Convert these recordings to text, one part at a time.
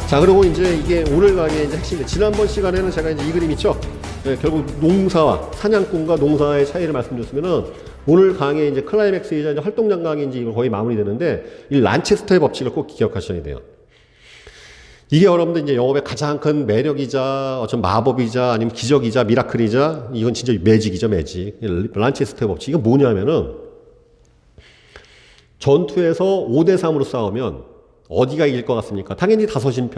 자, 그리고 이제 이게 오늘 강의의 이제 핵심인데, 지난번 시간에는 제가 이제 이 그림 있죠? 네, 결국 농사와 사냥꾼과 농사의 차이를 말씀드렸으면은, 오늘 강의의 이제 클라이맥스이자 이제 활동량 강의인지 이거 거의 마무리되는데, 이 란체스터의 법칙을 꼭 기억하셔야 돼요. 이게 여러분들 이제 영업의 가장 큰 매력이자 어떤 마법이자 아니면 기적이자 미라클이자 이건 진짜 매직이죠, 매직. 란체스터의 법칙. 이건 뭐냐면은, 전투에서 5대 3으로 싸우면 어디가 이길 것 같습니까? 당연히 다섯인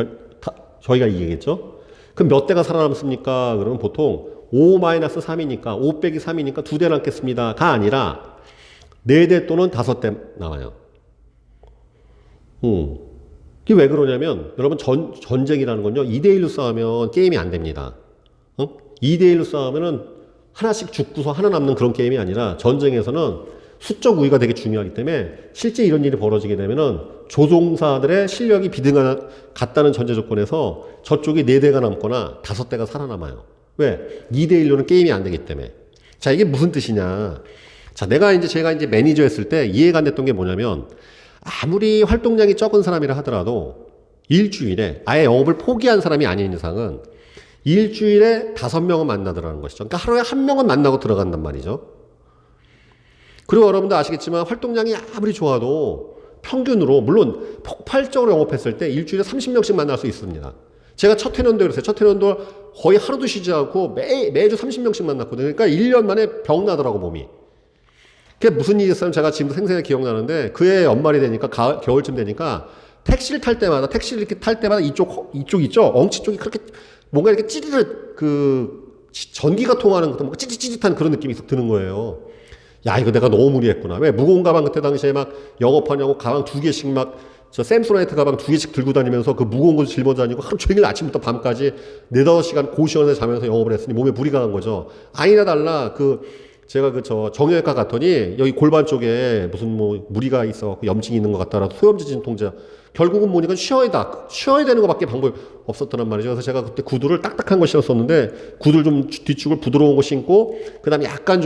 저희가 이기겠죠? 그럼 몇 대가 살아남습니까? 그러면 보통 5-3이니까 5 빼기 3이니까 2대 남겠습니다가 아니라 4대 또는 5대 나와요. 이게 왜 그러냐면, 여러분 전쟁이라는 건요, 2대1로 싸우면 게임이 안 됩니다. 2대1로 싸우면은 하나씩 죽고서 하나 남는 그런 게임이 아니라, 전쟁에서는 수적 우위가 되게 중요하기 때문에 실제 이런 일이 벌어지게 되면은 조종사들의 실력이 같다는 전제 조건에서 저쪽이 4대가 남거나 5대가 살아남아요. 왜? 2대1로는 게임이 안 되기 때문에. 자, 이게 무슨 뜻이냐. 자, 제가 이제 매니저 했을 때 이해가 안 됐던 게 뭐냐면, 아무리 활동량이 적은 사람이라 하더라도 일주일에 아예 영업을 포기한 사람이 아닌 이상은 일주일에 5명은 만나더라는 것이죠. 그러니까 하루에 1명은 만나고 들어간단 말이죠. 그리고 여러분도 아시겠지만, 활동량이 아무리 좋아도 평균으로, 물론 폭발적으로 영업했을 때 일주일에 30명씩 만날 수 있습니다. 제가 첫 해년도 그랬어요. 첫 해년도 거의 하루도 쉬지 않고 매주 30명씩 만났거든요. 그러니까 1년 만에 병 나더라고, 몸이. 그게 무슨 일이 있었냐면, 제가 지금도 생생하게 기억나는데, 그해 연말이 되니까, 겨울쯤 되니까, 택시를 탈 때마다 이쪽 있죠? 엉치 쪽이 그렇게 뭔가 이렇게 찌릿, 전기가 통하는 것도 뭔가 찌릿찌릿한 그런 느낌이 드는 거예요. 야, 이거 내가 너무 무리했구나. 왜? 무거운 가방 그때 당시에 막 영업하냐고 가방 2개씩 막, 샘소라이트 가방 2개씩 들고 다니면서 그 무거운 거 짊어 다니고 하루 종일 아침부터 밤까지 4-5시간 고시원에 자면서 영업을 했으니 몸에 무리가 간 거죠. 아니나 달라, 제가 정형외과 갔더니 여기 골반 쪽에 무슨 무리가 있어, 염증이 있는 것 같다라도 소염제 진통제. 결국은 뭐니까 쉬어야 되는 것밖에 방법이 없었단 말이죠. 그래서 제가 그때 구두를 딱딱한 거 신었었는데, 구두를 좀 뒤축을 부드러운 거 신고, 그 다음에 약간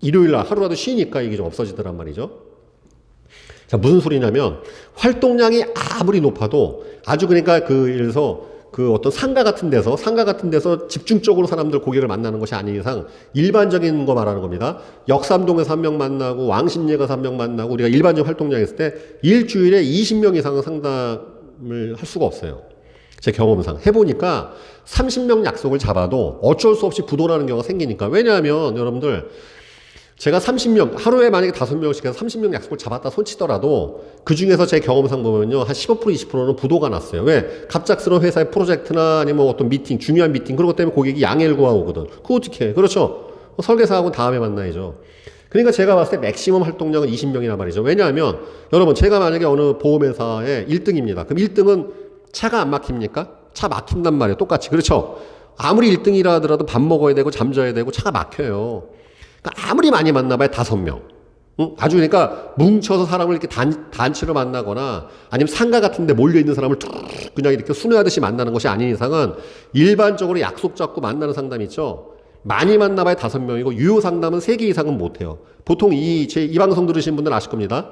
일요일날 하루라도 쉬니까 이게 좀 없어지더란 말이죠. 자, 무슨 소리냐면, 활동량이 아무리 높아도 아주, 그러니까 예를 들어서 어떤 상가 같은 데서 집중적으로 사람들 고객을 만나는 것이 아닌 이상, 일반적인 거 말하는 겁니다. 역삼동에서 1명 만나고 왕십리에 가서 1명 만나고, 우리가 일반적 활동량 했을 때 일주일에 20명 이상은 상담을 할 수가 없어요. 제 경험상 해보니까 30명 약속을 잡아도 어쩔 수 없이 부도나는 경우가 생기니까. 왜냐하면 여러분들, 제가 30명, 하루에 만약에 5명씩 해서 30명 약속을 잡았다 손치더라도, 그 중에서 제 경험상 보면요, 한 15%, 20%는 부도가 났어요. 왜? 갑작스러운 회사의 프로젝트나 아니면 어떤 미팅, 중요한 미팅, 그런 것 때문에 고객이 양해를 구하거든. 그거 어떻게 해? 그렇죠? 설계사하고 다음에 만나야죠. 그러니까 제가 봤을 때 맥시멈 활동량은 20명이란 말이죠. 왜냐하면, 여러분, 제가 만약에 어느 보험회사의 1등입니다. 그럼 1등은 차가 안 막힙니까? 차 막힌단 말이에요. 똑같이. 그렇죠? 아무리 1등이라 하더라도 밥 먹어야 되고, 잠자야 되고, 차가 막혀요. 아무리 많이 만나봐야 5명. 아주, 그러니까 뭉쳐서 사람을 이렇게 단체로 만나거나 아니면 상가 같은 데 몰려있는 사람을 쭉 그냥 이렇게 순회하듯이 만나는 것이 아닌 이상은, 일반적으로 약속 잡고 만나는 상담 있죠? 많이 만나봐야 5명이고, 유효 상담은 3개 이상은 못해요. 보통 이 방송 들으신 분들 아실 겁니다.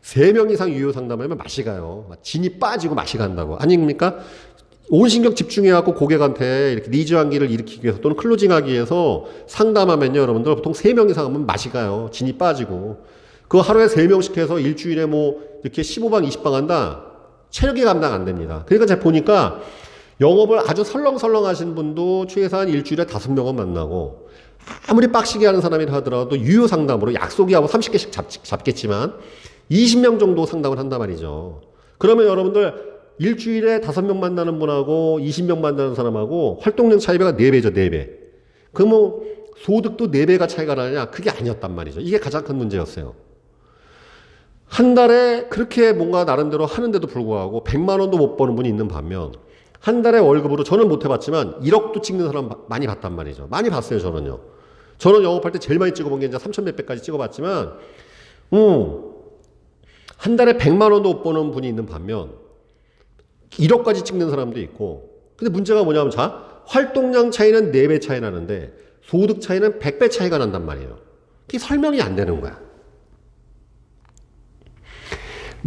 3명 이상 유효 상담하면 맛이 가요. 진이 빠지고 맛이 간다고. 아닙니까? 온 신경 집중해갖고 고객한테 이렇게 니즈 환기를 일으키기 위해서 또는 클로징하기 위해서 상담하면요, 여러분들 보통 3명 이상 하면 맛이 가요. 진이 빠지고. 그거 하루에 3명씩 해서 일주일에 이렇게 15방, 20방 한다? 체력이 감당 안 됩니다. 그러니까 제가 보니까 영업을 아주 설렁설렁 하신 분도 최소한 일주일에 5명은 만나고, 아무리 빡시게 하는 사람이라 하더라도 유효 상담으로 약속이 하고 30개씩 잡겠지만 20명 정도 상담을 한단 말이죠. 그러면 여러분들, 일주일에 5명 만나는 분하고 20명 만나는 사람하고 활동량 차이가 4배죠, 4배. 그럼 소득도 4배가 차이가 나냐? 그게 아니었단 말이죠. 이게 가장 큰 문제였어요. 한 달에 그렇게 뭔가 나름대로 하는데도 불구하고 100만 원도 못 버는 분이 있는 반면, 한 달에 월급으로, 저는 못 해봤지만 1억도 찍는 사람 많이 봤단 말이죠. 많이 봤어요, 저는요. 저는 영업할 때 제일 많이 찍어본 게 이제 3천 몇 배까지 찍어봤지만, 한 달에 100만 원도 못 버는 분이 있는 반면 1억까지 찍는 사람도 있고. 근데 문제가 뭐냐면, 활동량 차이는 4배 차이 나는데 소득 차이는 100배 차이가 난단 말이에요. 그게 설명이 안 되는 거야.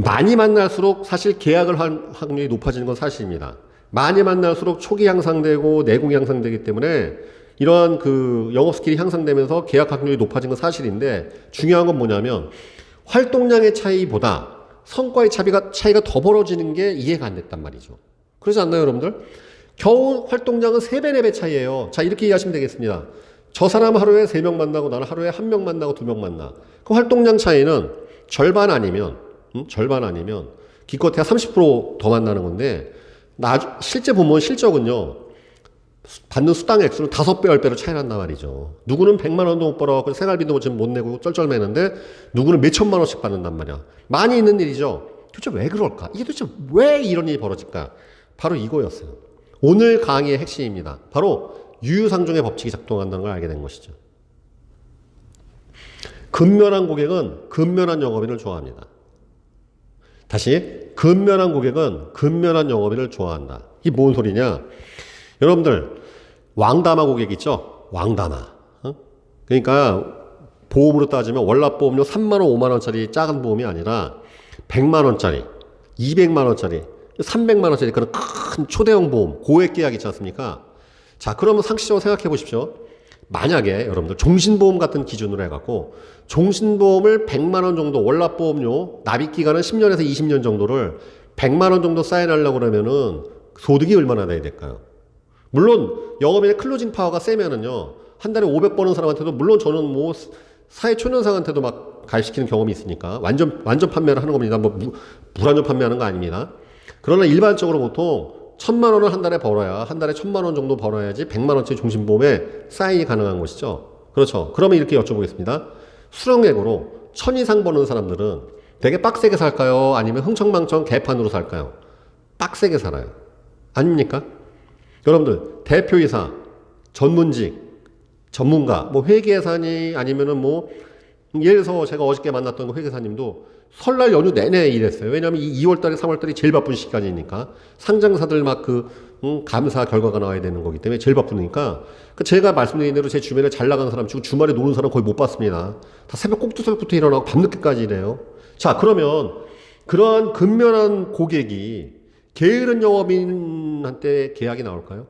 많이 만날수록 사실 계약을 할 확률이 높아지는 건 사실입니다. 많이 만날수록 촉이 향상되고 내공이 향상되기 때문에 이러한 그 영업 스킬이 향상되면서 계약 확률이 높아진 건 사실인데, 중요한 건 뭐냐면 활동량의 차이보다 성과의 차이가 더 벌어지는 게 이해가 안 됐단 말이죠. 그러지 않나요, 여러분들? 겨우 활동량은 3배, 4배 차이예요. 자, 이렇게 이해하시면 되겠습니다. 저 사람 하루에 3명 만나고 나는 하루에 1명 만나고 2명 만나. 그 활동량 차이는 절반 아니면 기껏해야 30% 더 만나는 건데, 실제 보면 실적은요, 받는 수당 액수는 5배, 10배로 차이 난단 말이죠. 누구는 100만 원도 못 벌어갖고 생활비도 지금 못 내고 쩔쩔매는데, 누구는 몇 천만 원씩 받는단 말이야. 많이 있는 일이죠. 도대체 왜 그럴까? 이게 도대체 왜 이런 일이 벌어질까? 바로 이거였어요. 오늘 강의의 핵심입니다. 바로 유유상종의 법칙이 작동한다는 걸 알게 된 것이죠. 근면한 고객은 근면한 영업인을 좋아합니다. 다시, 근면한 고객은 근면한 영업인을 좋아한다. 이게 뭔 소리냐? 여러분들, 왕다마 고객 있죠? 왕다마. 그러니까 보험으로 따지면 월납보험료 3만 원, 5만 원짜리 작은 보험이 아니라 100만 원짜리, 200만 원짜리, 300만 원짜리 그런 큰 초대형 보험, 고액 계약 있지 않습니까? 자, 그러면 상식적으로 생각해 보십시오. 만약에 여러분들 종신보험 같은 기준으로 해갖고 종신보험을 100만 원 정도, 월납보험료 납입기간은 10년에서 20년 정도를 100만 원 정도 사인하려고 그러면은 소득이 얼마나 돼야 될까요? 물론 영업인의 클로징 파워가 세면은요, 한 달에 500 버는 사람한테도, 물론 저는 뭐 사회 초년생한테도 막 가입시키는 경험이 있으니까 완전 판매를 하는 겁니다. 뭐 불완전 판매하는 거 아닙니다. 그러나 일반적으로 보통 1000만 원을 한 달에 벌어야, 한 달에 1000만 원 정도 벌어야지 100만 원짜리 종신보험에 사인이 가능한 것이죠. 그렇죠. 그러면 이렇게 여쭤보겠습니다. 수령액으로 1000 이상 버는 사람들은 되게 빡세게 살까요? 아니면 흥청망청 개판으로 살까요? 빡세게 살아요. 아닙니까? 여러분들, 대표이사, 전문직, 전문가, 뭐 회계사니 아니면은 뭐, 예를 들어서 제가 어저께 만났던 그 회계사님도 설날 연휴 내내 일했어요. 왜냐하면 이 2월달에 3월달이 제일 바쁜 시간이니까. 상장사들 막 감사 결과가 나와야 되는 거기 때문에 제일 바쁘니까. 제가 말씀드린 대로 제 주변에 잘 나가는 사람 치고 주말에 노는 사람 거의 못 봤습니다. 다 꼭두 새벽부터 일어나고 밤늦게까지 일해요. 자, 그러면 그러한 근면한 고객이 게으른 영업인한테 계약이 나올까요?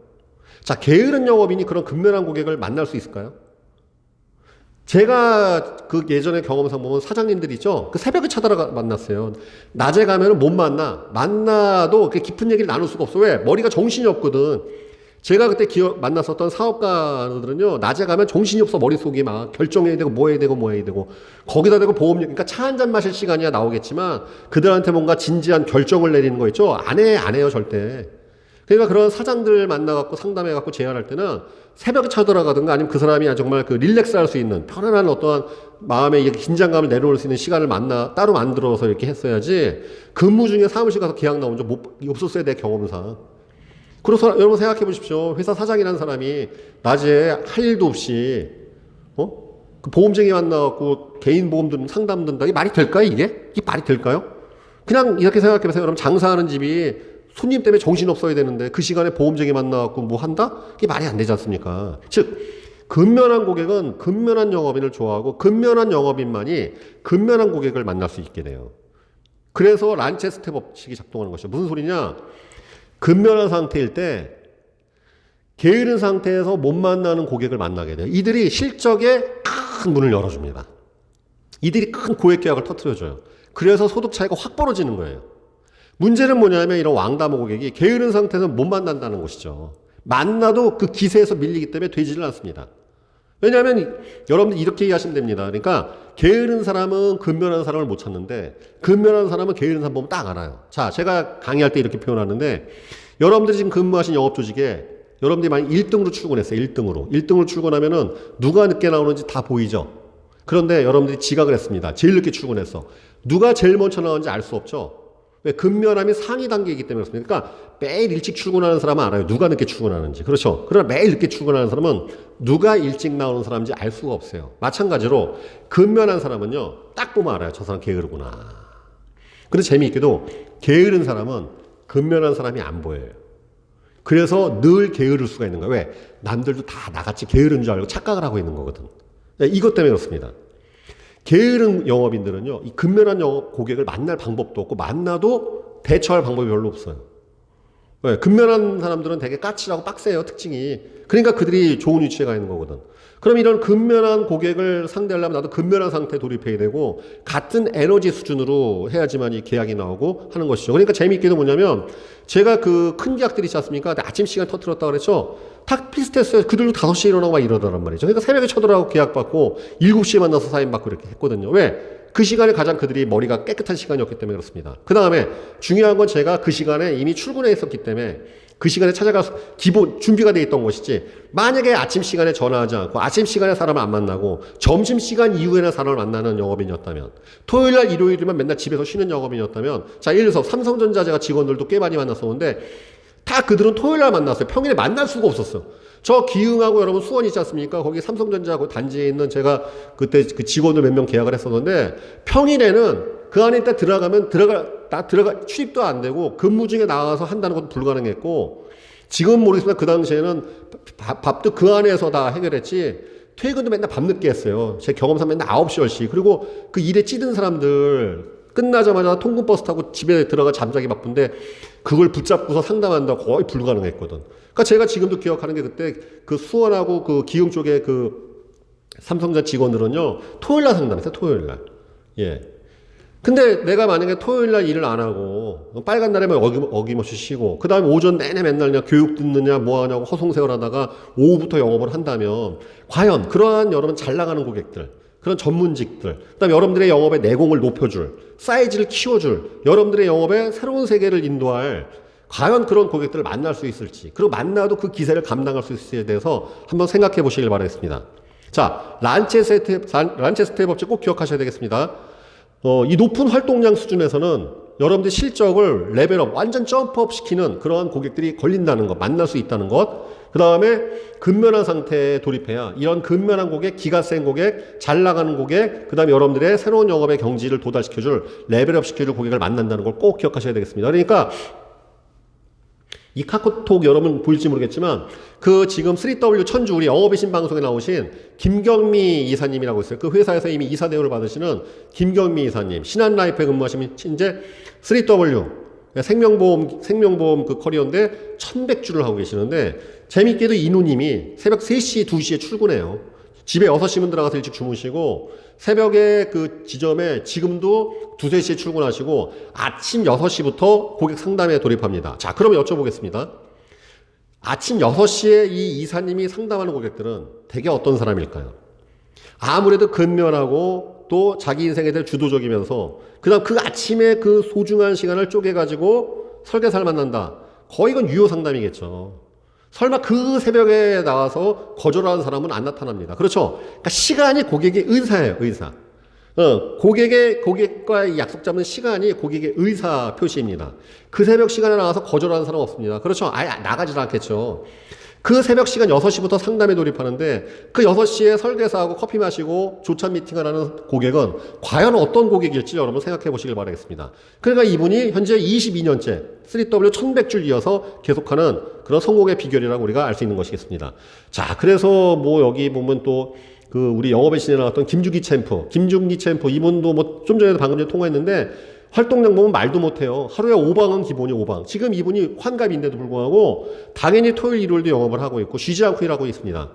자, 게으른 영업인이 그런 근면한 고객을 만날 수 있을까요? 제가 그 예전에 경험상 보면 사장님들 있죠? 그 새벽에 찾아가 만났어요. 낮에 가면은 못 만나도 그 깊은 얘기를 나눌 수가 없어. 왜? 머리가 정신이 없거든. 제가 그때 만났었던 사업가들은요, 낮에 가면 정신이 없어. 머릿속이 막 결정해야 되고, 뭐 해야 되고. 거기다 대고 보험료, 그러니까 차 한 잔 마실 시간이야 나오겠지만, 그들한테 뭔가 진지한 결정을 내리는 거 있죠? 안 해요, 절대. 그러니까 그런 사장들 만나갖고 상담해갖고 제안할 때는 새벽에 쳐들어가든가 아니면 그 사람이 없 릴렉스 할 수 있는 편안한 어떠한 마음의 긴장감을 내려올 수 있는 시간을 따로 만들어서 이렇게 했어야지, 근무 중에 사무실 가서 계약 나온 적 없었어야 돼, 경험상. 그래서 여러분 생각해 보십시오. 회사 사장이라는 사람이 낮에 할 일도 없이, 그 보험쟁이 만나갖고 개인 보험 상담 든다. 이게 말이 될까요, 이게? 이게 말이 될까요? 그냥 이렇게 생각해 보세요. 여러분, 장사하는 집이 손님 때문에 정신없어야 되는데 그 시간에 보험쟁이 만나갖고 뭐 한다? 이게 말이 안 되지 않습니까? 즉, 근면한 고객은 근면한 영업인을 좋아하고 근면한 영업인만이 근면한 고객을 만날 수 있게 돼요. 그래서 란체스테 법칙이 작동하는 것이죠. 무슨 소리냐? 근면한 상태일 때 게으른 상태에서 못 만나는 고객을 만나게 돼요. 이들이 실적에 큰 문을 열어줍니다. 이들이 큰 고액 계약을 터뜨려줘요. 그래서 소득 차이가 확 벌어지는 거예요. 문제는 뭐냐면 이런 왕다모 고객이 게으른 상태에서 못 만난다는 것이죠. 만나도 그 기세에서 밀리기 때문에 되지를 않습니다. 왜냐하면 여러분들 이렇게 이해하시면 됩니다. 그러니까 게으른 사람은 근면한 사람을 못 찾는데 근면한 사람은 게으른 사람 보면 딱 알아요. 자, 제가 강의할 때 이렇게 표현하는데, 여러분들이 지금 근무하신 영업조직에 여러분들이 만약 1등으로 출근했어요. 1등으로 출근하면은 누가 늦게 나오는지 다 보이죠. 그런데 여러분들이 지각을 했습니다. 제일 늦게 출근했어. 누가 제일 먼저 나오는지 알 수 없죠. 왜? 근면함이 상위 단계이기 때문에 그렇습니다. 그러니까 매일 일찍 출근하는 사람은 알아요. 누가 늦게 출근하는지. 그렇죠. 그러나 매일 늦게 출근하는 사람은 누가 일찍 나오는 사람인지 알 수가 없어요. 마찬가지로 근면한 사람은요, 딱 보면 알아요. 저 사람 게으르구나. 근데 재미있게도 게으른 사람은 근면한 사람이 안 보여요. 그래서 늘 게으를 수가 있는 거예요. 왜? 남들도 다 나같이 게으른 줄 알고 착각을 하고 있는 거거든. 이것 때문에 그렇습니다. 게으른 영업인들은요, 이 근면한 영업 고객을 만날 방법도 없고, 만나도 대처할 방법이 별로 없어요. 네, 근면한 사람들은 되게 까칠하고 빡세요, 특징이. 그러니까 그들이 좋은 위치에 가 있는 거거든. 그럼 이런 근면한 고객을 상대하려면 나도 근면한 상태에 돌입해야 되고, 같은 에너지 수준으로 해야지만 이 계약이 나오고 하는 것이죠. 그러니까 재미있게도 뭐냐면, 제가 그 큰 계약들이 있지 않습니까? 아침 시간 터뜨렸다 그랬죠? 딱 비슷했어요. 그들도 5시에 일어나고 막 이러더란 말이죠. 그러니까 새벽에 쳐들어가고 계약 받고, 7시에 만나서 사인 받고 이렇게 했거든요. 왜? 그 시간에 가장 그들이 머리가 깨끗한 시간이었기 때문에 그렇습니다. 그 다음에 중요한 건 제가 그 시간에 이미 출근해 있었기 때문에 그 시간에 찾아가서 기본 준비가 돼 있던 것이지, 만약에 아침 시간에 전화하지 않고 아침 시간에 사람을 안 만나고 점심 시간 이후에는 사람을 만나는 영업인이었다면, 토요일날 일요일이면 맨날 집에서 쉬는 영업인이었다면, 자, 예를 들어서 삼성전자 제가 직원들도 꽤 많이 만났었는데 다 그들은 토요일날 만났어요. 평일에 만날 수가 없었어요. 저 기흥하고 여러분 수원 있지 않습니까? 거기 삼성전자 그 단지에 있는 제가 그때 그 직원들 몇 명 계약을 했었는데, 평일에는 그 안에 딱 들어가면 출입도 안 되고 근무 중에 나가서 한다는 것도 불가능했고, 지금 모르겠지만 그 당시에는 밥도 그 안에서 다 해결했지, 퇴근도 맨날 밤늦게 했어요. 제 경험상 맨날 9시, 10시. 그리고 그 일에 찌든 사람들 끝나자마자 통근버스 타고 집에 들어가 잠자기 바쁜데 그걸 붙잡고서 상담한다고 거의 불가능했거든. 그러니까 제가 지금도 기억하는 게, 그때 그 수원하고 그 기흥 쪽에 그 삼성전자 직원들은요, 토요일날 상담했어요. 토요일날. 예. 근데 내가 만약에 토요일날 일을 안 하고 빨간 날에만 어김없이 쉬고, 그 다음에 오전 내내 맨날 그냥 교육 듣느냐 뭐 하냐고 허송세월 하다가 오후부터 영업을 한다면, 과연 그러한 여러분 잘 나가는 고객들, 그런 전문직들, 그다음에 여러분들의 영업의 내공을 높여줄, 사이즈를 키워줄, 여러분들의 영업의 새로운 세계를 인도할 과연 그런 고객들을 만날 수 있을지, 그리고 만나도 그 기세를 감당할 수 있을지에 대해서 한번 생각해 보시길 바라겠습니다. 자, 란체스테의 법칙 꼭 기억하셔야 되겠습니다. 이 높은 활동량 수준에서는 여러분들 실적을 레벨업, 완전 점프업 시키는 그러한 고객들이 걸린다는 것, 만날 수 있다는 것, 그 다음에 근면한 상태에 돌입해야 이런 근면한 고객, 기가 센 고객, 잘 나가는 고객, 그 다음에 여러분들의 새로운 영업의 경지를 도달시켜줄, 레벨업 시켜줄 고객을 만난다는 걸 꼭 기억하셔야 되겠습니다. 그러니까 이 카카오톡 여러분 보일지 모르겠지만, 그 지금 3W 천주 우리 영업의 신방송에 나오신 김경미 이사님이라고 있어요. 그 회사에서 이미 이사 대우를 받으시는 김경미 이사님, 신한라이프에 근무하시는 이제 3W 생명보험 그 커리어인데 1100주를 하고 계시는데, 재밌게도 이누님이 새벽 3시, 2시에 출근해요. 집에 6시면 들어가서 일찍 주무시고, 새벽에 그 지점에 지금도 2, 3시에 출근하시고, 아침 6시부터 고객 상담에 돌입합니다. 자, 그러면 여쭤보겠습니다. 아침 6시에 이 이사님이 상담하는 고객들은 대개 어떤 사람일까요? 아무래도 근면하고 또 자기 인생에 대해 주도적이면서, 그 다음 그 아침에 그 소중한 시간을 쪼개가지고 설계사를 만난다. 거의 이건 유효 상담이겠죠. 설마 그 새벽에 나와서 거절하는 사람은 안 나타납니다. 그렇죠? 그러니까 시간이 고객의 의사예요, 의사. 고객과의 약속 잡는 시간이 고객의 의사 표시입니다. 그 새벽 시간에 나와서 거절하는 사람 없습니다. 그렇죠? 아예 나가지도 않겠죠. 그 새벽 시간 6시부터 상담에 돌입하는데, 그 6시에 설계사하고 커피 마시고 조찬 미팅을 하는 고객은 과연 어떤 고객일지 여러분 생각해 보시길 바라겠습니다. 그러니까 이분이 현재 22년째 3W 1100줄 이어서 계속하는 그런 성공의 비결이라고 우리가 알 수 있는 것이겠습니다. 자, 그래서 뭐 여기 보면 또 그 우리 영업의 신에 나왔던 김준기 챔프 이분도 뭐 좀 전에도 방금 전에 통화했는데, 활동량 보면 말도 못해요. 하루에 5방은 기본이 5방. 지금 이분이 환갑인데도 불구하고 당연히 토요일, 일요일도 영업을 하고 있고 쉬지 않고 일하고 있습니다.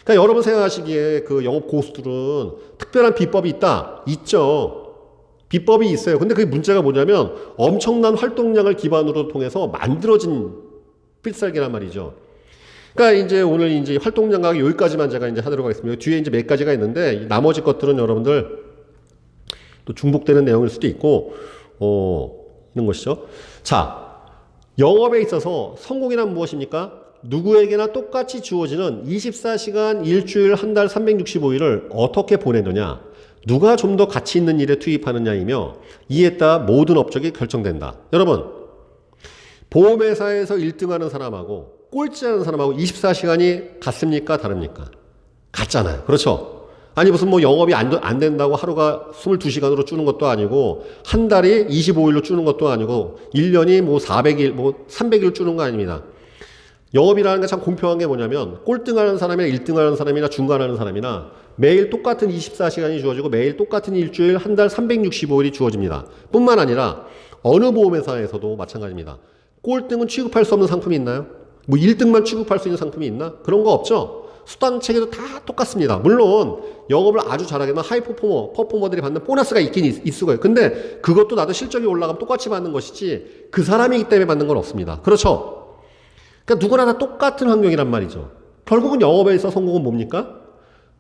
그러니까 여러분 생각하시기에 그 영업 고수들은 특별한 비법이 있다? 있죠. 비법이 있어요. 근데 그게 문제가 뭐냐면, 엄청난 활동량을 기반으로 통해서 만들어진 필살기란 말이죠. 그러니까 이제 오늘 이제 활동량 가격 여기까지만 제가 이제 하도록 하겠습니다. 뒤에 이제 몇 가지가 있는데, 나머지 것들은 여러분들 또 중복되는 내용일 수도 있고, 이런 것이죠. 자, 영업에 있어서 성공이란 무엇입니까? 누구에게나 똑같이 주어지는 24시간, 일주일, 한 달, 365일을 어떻게 보내느냐, 누가 좀 더 가치 있는 일에 투입하느냐이며, 이에 따라 모든 업적이 결정된다. 여러분, 보험회사에서 1등하는 사람하고 꼴찌하는 사람하고 24시간이 같습니까? 다릅니까? 같잖아요. 그렇죠? 아니 무슨 뭐 영업이 안 된다고 하루가 22시간으로 주는 것도 아니고, 한 달이 25일로 주는 것도 아니고, 1년이 뭐 400일, 뭐 300일 주는 거 아닙니다. 영업이라는 게 참 공평한 게 뭐냐면 꼴등하는 사람이나 1등하는 사람이나 중간하는 사람이나 매일 똑같은 24시간이 주어지고 매일 똑같은 일주일 한 달 365일이 주어집니다. 뿐만 아니라 어느 보험회사에서도 마찬가지입니다. 꼴등은 취급할 수 없는 상품이 있나요? 뭐 1등만 취급할 수 있는 상품이 있나? 그런 거 없죠. 수당 체계도 다 똑같습니다. 물론 영업을 아주 잘하게 되면 하이 퍼포머들이 받는 보너스가 있긴 있을 거예요. 근데 그것도 나도 실적이 올라가면 똑같이 받는 것이지 그 사람이기 때문에 받는 건 없습니다. 그렇죠? 그러니까 누구나 다 똑같은 환경이란 말이죠. 결국은 영업에 있어 성공은 뭡니까?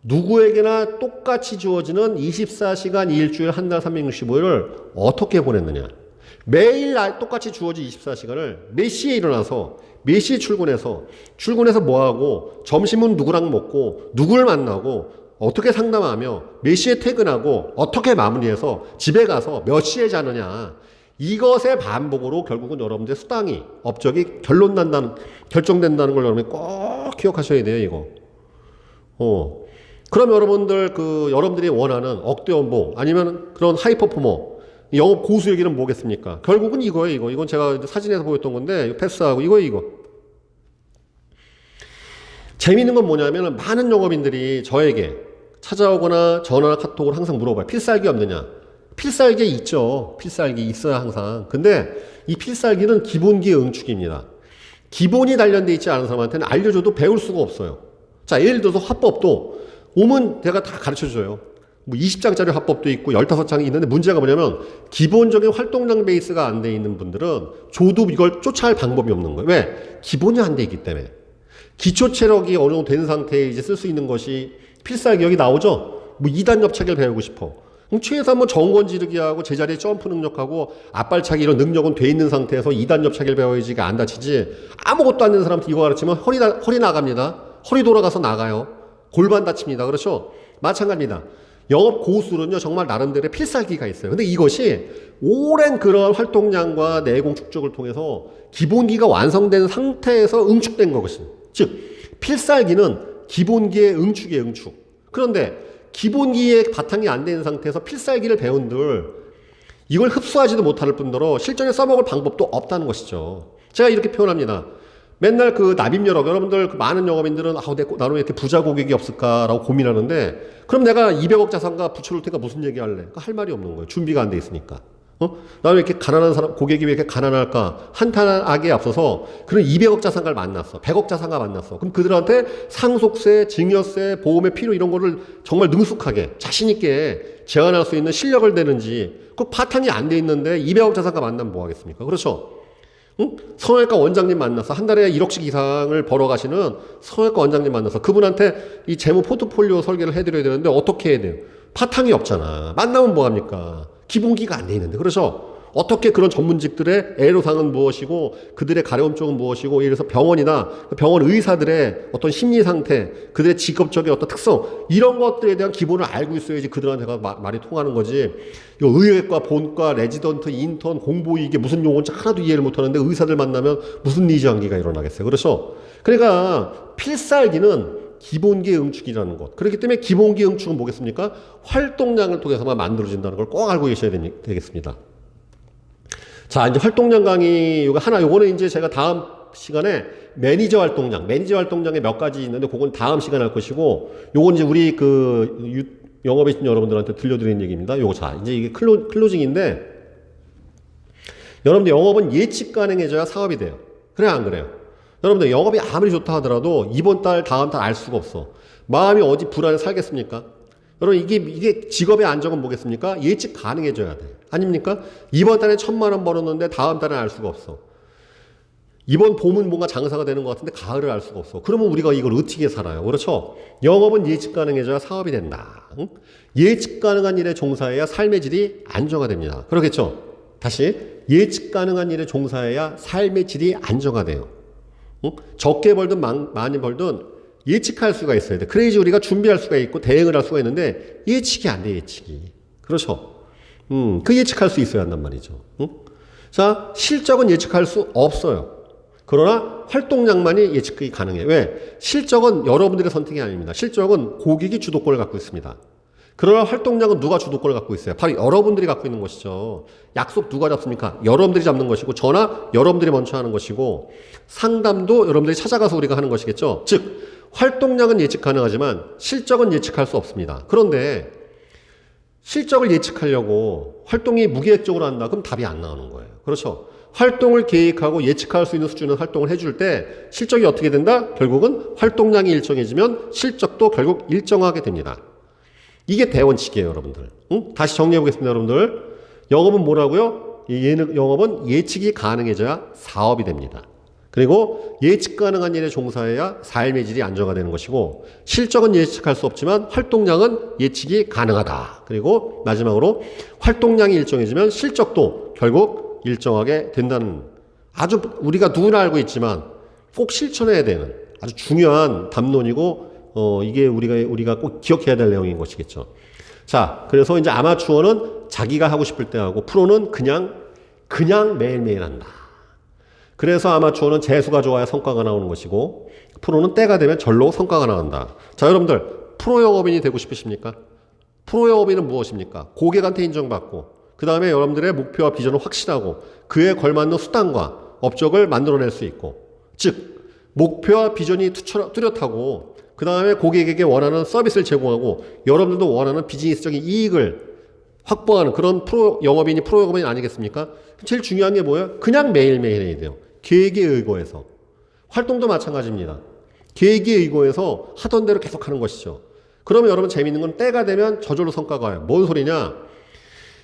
누구에게나 똑같이 주어지는 24시간 일주일 한 달 365일을 어떻게 보냈느냐. 매일 똑같이 주어진 24시간을 몇 시에 일어나서 몇 시에 출근해서 뭐하고 점심은 누구랑 먹고 누구를 만나고 어떻게 상담하며 몇 시에 퇴근하고 어떻게 마무리해서 집에 가서 몇 시에 자느냐. 이것의 반복으로 결국은 여러분들의 수당이 업적이 결정된다는 걸 여러분이 꼭 기억하셔야 돼요. 이거. 그럼 여러분들이 원하는 억대 연봉 아니면 그런 하이 퍼포머 영업 고수 얘기는 뭐겠습니까? 결국은 이거예요. 이건 제가 사진에서 보였던 건데 패스하고 이거. 재미있는 건 뭐냐면 많은 영업인들이 저에게 찾아오거나 전화나 카톡을 항상 물어봐요. 필살기 없느냐? 필살기 있죠. 필살기 있어야 항상. 근데 이 필살기는 기본기의 응축입니다. 기본이 단련되어 있지 않은 사람한테는 알려줘도 배울 수가 없어요. 자, 예를 들어서 화법도 오면 내가 다 가르쳐줘요. 뭐 20장짜리 화법도 있고 15장이 있는데 문제가 뭐냐면 기본적인 활동량 베이스가 안 돼 있는 분들은 줘도 이걸 쫓아갈 방법이 없는 거예요. 왜? 기본이 안 돼 있기 때문에. 기초 체력이 어느 정도 된 상태에 이제 쓸 수 있는 것이 필살기 여기 나오죠? 뭐 2단 옆차기를 배우고 싶어. 그럼 최소한 뭐 정권 지르기하고 제자리에 점프 능력하고 앞발차기 이런 능력은 돼 있는 상태에서 2단 옆차기를 배워야지 안 다치지. 아무것도 안 되는 사람한테 이거 가르치면 허리 나갑니다. 허리 돌아가서 나가요. 골반 다칩니다. 그렇죠? 마찬가지입니다. 영업 고수는요, 정말 나름대로의 필살기가 있어요. 근데 이것이 오랜 그런 활동량과 내공 축적을 통해서 기본기가 완성된 상태에서 응축된 것이. 즉, 필살기는 기본기의 응축이에요, 응축. 그런데 기본기의 바탕이 안 된 상태에서 필살기를 배운들 이걸 흡수하지도 못할 뿐더러 실전에 써먹을 방법도 없다는 것이죠. 제가 이렇게 표현합니다. 맨날 그 납입여력, 여러분들 그 많은 영업인들은 나는 왜 이렇게 부자 고객이 없을까라고 고민하는데 그럼 내가 200억 자산가 부추를 테니까 무슨 얘기할래? 그러니까 할 말이 없는 거예요. 준비가 안 돼 있으니까. 나는 왜 이렇게 가난한 사람, 고객이 왜 이렇게 가난할까? 한탄하기에 앞서서 그런 200억 자산가를 만났어. 100억 자산가 만났어. 그럼 그들한테 상속세, 증여세, 보험의 필요 이런 거를 정말 능숙하게 자신있게 제안할 수 있는 실력을 내는지 그 바탕이 안 돼 있는데 200억 자산가 만나면 뭐 하겠습니까? 그렇죠? 성형외과 원장님 만나서 한 달에 1억씩 이상을 벌어가시는 성형외과 원장님 만나서 그분한테 이 재무 포트폴리오 설계를 해드려야 되는데 어떻게 해야 돼요? 바탕이 없잖아. 만나면 뭐합니까? 기본기가 안 돼 있는데. 그래서 어떻게 그런 전문직들의 애로사항은 무엇이고 그들의 가려움 쪽은 무엇이고 예를 들어서 병원이나 병원 의사들의 어떤 심리 상태 그들의 직업적인 어떤 특성 이런 것들에 대한 기본을 알고 있어야지 그들한테가 말이 통하는 거지. 이 의외과 본과 레지던트 인턴 공보 이게 무슨 용어인지 하나도 이해를 못하는데 의사들 만나면 무슨 니즈 관계가 일어나겠어요. 그렇죠? 그러니까 필살기는 기본기 응축이라는 것. 그렇기 때문에 기본기 응축은 뭐겠습니까? 활동량을 통해서만 만들어진다는 걸 꼭 알고 계셔야 되겠습니다. 자, 이제 활동량 강의 요거는 이제 제가 다음 시간에 매니저 활동량에 몇 가지 있는데 그건 다음 시간에 할 것이고 요건 이제 우리 영업에 있는 여러분들한테 들려드리는 얘기입니다. 요거 자, 이제 이게 클로징인데 여러분들 영업은 예측 가능해져야 사업이 돼요. 그래야 안 그래요? 여러분들 영업이 아무리 좋다 하더라도 이번 달, 다음 달 알 수가 없어. 마음이 어디 불안해 살겠습니까? 여러분 이게 직업의 안정은 뭐겠습니까? 예측 가능해져야 돼. 아닙니까? 이번 달에 1,000만 원 벌었는데 다음 달에 알 수가 없어. 이번 봄은 뭔가 장사가 되는 것 같은데 가을을 알 수가 없어. 그러면 우리가 이걸 어떻게 살아요? 그렇죠? 영업은 예측 가능해져야 사업이 된다. 응? 예측 가능한 일에 종사해야 삶의 질이 안정화됩니다. 그렇겠죠? 다시 예측 가능한 일에 종사해야 삶의 질이 안정화돼요. 응? 적게 벌든 많이 벌든 예측할 수가 있어야 돼. 그래야지 우리가 준비할 수가 있고 대응을 할 수가 있는데 예측이 안 돼, 예측이. 그렇죠? 그 예측할 수 있어야 한단 말이죠. 응? 자, 실적은 예측할 수 없어요. 그러나 활동량만이 예측이 가능해요. 왜? 실적은 여러분들의 선택이 아닙니다. 실적은 고객이 주도권을 갖고 있습니다. 그러나 활동량은 누가 주도권을 갖고 있어요? 바로 여러분들이 갖고 있는 것이죠. 약속 누가 잡습니까? 여러분들이 잡는 것이고, 전화 여러분들이 먼저 하는 것이고, 상담도 여러분들이 찾아가서 우리가 하는 것이겠죠. 즉 활동량은 예측 가능하지만 실적은 예측할 수 없습니다. 그런데 실적을 예측하려고 활동이 무계획적으로 한다? 그럼 답이 안 나오는 거예요. 그렇죠? 활동을 계획하고 예측할 수 있는 수준의 활동을 해줄 때 실적이 어떻게 된다? 결국은 활동량이 일정해지면 실적도 결국 일정하게 됩니다. 이게 대원칙이에요, 여러분들. 응? 다시 정리해 보겠습니다, 여러분들. 영업은 뭐라고요? 영업은 예측이 가능해져야 사업이 됩니다. 그리고 예측 가능한 일에 종사해야 삶의 질이 안정화되는 것이고, 실적은 예측할 수 없지만 활동량은 예측이 가능하다. 그리고 마지막으로 활동량이 일정해지면 실적도 결국 일정하게 된다는, 아주 우리가 누구나 알고 있지만 꼭 실천해야 되는 아주 중요한 담론이고, 이게 우리가 꼭 기억해야 될 내용인 것이겠죠. 자, 그래서 이제 아마추어는 자기가 하고 싶을 때 하고, 프로는 그냥 매일매일 한다. 그래서 아마추어는 재수가 좋아야 성과가 나오는 것이고, 프로는 때가 되면 절로 성과가 나온다. 자, 여러분들, 프로 영업인이 되고 싶으십니까? 프로 영업인은 무엇입니까? 고객한테 인정받고, 그 다음에 여러분들의 목표와 비전을 확실하고, 그에 걸맞는 수단과 업적을 만들어낼 수 있고, 즉 목표와 비전이 뚜렷하고, 그 다음에 고객에게 원하는 서비스를 제공하고, 여러분들도 원하는 비즈니스적인 이익을 확보하는 그런 프로 영업인이 아니겠습니까? 제일 중요한 게 뭐예요? 그냥 매일매일 해야 돼요. 계획에 의거해서. 활동도 마찬가지입니다. 계획에 의거해서 하던 대로 계속 하는 것이죠. 그러면 여러분 재밌는 건 때가 되면 저절로 성과가 와요. 뭔 소리냐?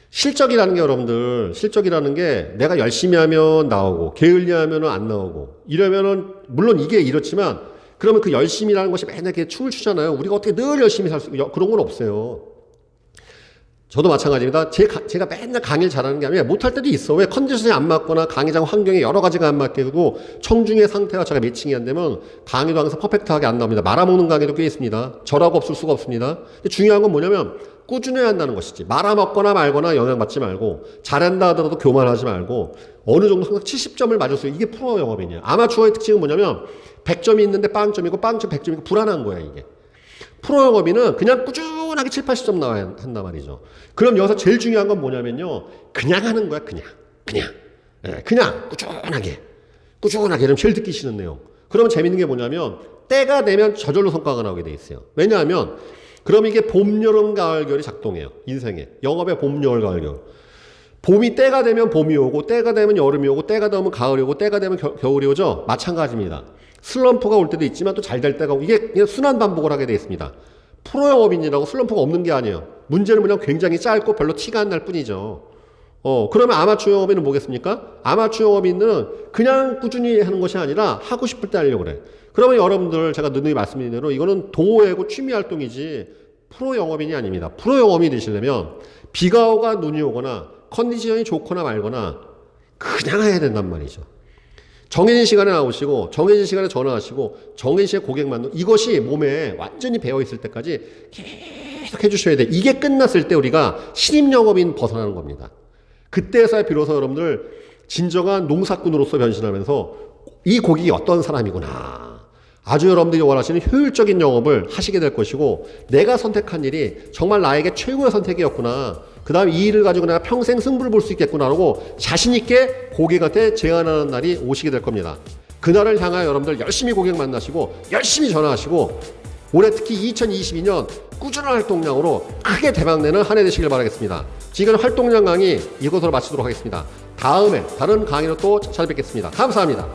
실적이라는 게, 여러분들, 실적이라는 게 내가 열심히 하면 나오고 게을리하면 안 나오고, 이러면은 물론 이게 이렇지만, 그러면 그 열심히라는 것이 맨날 이렇게 춤을 추잖아요. 우리가 어떻게 늘 열심히 그런 건 없어요. 저도 마찬가지입니다. 제가 맨날 강의를 잘하는 게 아니라 못할 때도 있어. 왜? 컨디션이 안 맞거나 강의장 환경에 여러 가지가 안 맞게 되고 청중의 상태와 제가 매칭이 안 되면 강의도 항상 퍼펙트하게 안 나옵니다. 말아먹는 강의도 꽤 있습니다. 저라고 없을 수가 없습니다. 근데 중요한 건 뭐냐면 꾸준해야 한다는 것이지. 말아먹거나 말거나 영향받지 말고, 잘한다 하더라도 교만하지 말고, 어느 정도 항상 70점을 맞을 수 있는, 이게 프로 영업인이에요. 아마추어의 특징은 뭐냐면 100점이 있는데 빵점이고 100점이고 불안한 거야, 이게. 프로 영업인은 그냥 꾸준하게 7, 80점 나와야 한단 말이죠. 그럼 여기서 제일 중요한 건 뭐냐면요, 그냥 하는 거야. 그냥 꾸준하게. 그럼 제일 듣기 싫은 내용. 그럼 재밌는 게 뭐냐면 때가 되면 저절로 성과가 나오게 돼 있어요. 왜냐하면 그럼 이게 봄, 여름, 가을, 겨울이 작동해요. 인생에. 영업의 봄, 여름, 가을, 겨울. 봄이 때가 되면 봄이 오고, 때가 되면 여름이 오고, 때가 되면 가을이 오고, 때가 되면 겨울이 오죠. 마찬가지입니다. 슬럼프가 올 때도 있지만 또 잘 될 때가 오고, 이게 그냥 순환 반복을 하게 되어 있습니다. 프로 영업인이라고 슬럼프가 없는 게 아니에요. 문제는 뭐냐면 굉장히 짧고 별로 티가 안 날 뿐이죠. 그러면 아마추어 영업인은 뭐겠습니까? 아마추어 영업인은 그냥 꾸준히 하는 것이 아니라 하고 싶을 때 하려고 그래. 그러면 여러분들, 제가 누누이 말씀드린 대로 이거는 동호회고 취미 활동이지 프로 영업인이 아닙니다. 프로 영업인이 되시려면 비가 오거나 눈이 오거나 컨디션이 좋거나 말거나 그냥 해야 된단 말이죠. 정해진 시간에 나오시고, 정해진 시간에 전화하시고, 정해진 시간에 고객 만나고, 이것이 몸에 완전히 배어있을 때까지 계속 해주셔야 돼. 이게 끝났을 때 우리가 신입 영업인 벗어나는 겁니다. 그때서야 비로소 여러분들 진정한 농사꾼으로서 변신하면서 이 고객이 어떤 사람이구나, 아주 여러분들이 원하시는 효율적인 영업을 하시게 될 것이고, 내가 선택한 일이 정말 나에게 최고의 선택이었구나, 그 다음 이 일을 가지고 내가 평생 승부를 볼 수 있겠구나라고 자신있게 고객한테 제안하는 날이 오시게 될 겁니다. 그날을 향하여 여러분들 열심히 고객 만나시고, 열심히 전화하시고, 올해 특히 2022년 꾸준한 활동량으로 크게 대박내는 한 해 되시길 바라겠습니다. 지금 활동량 강의 이것으로 마치도록 하겠습니다. 다음에 다른 강의로 또 찾아뵙겠습니다. 감사합니다.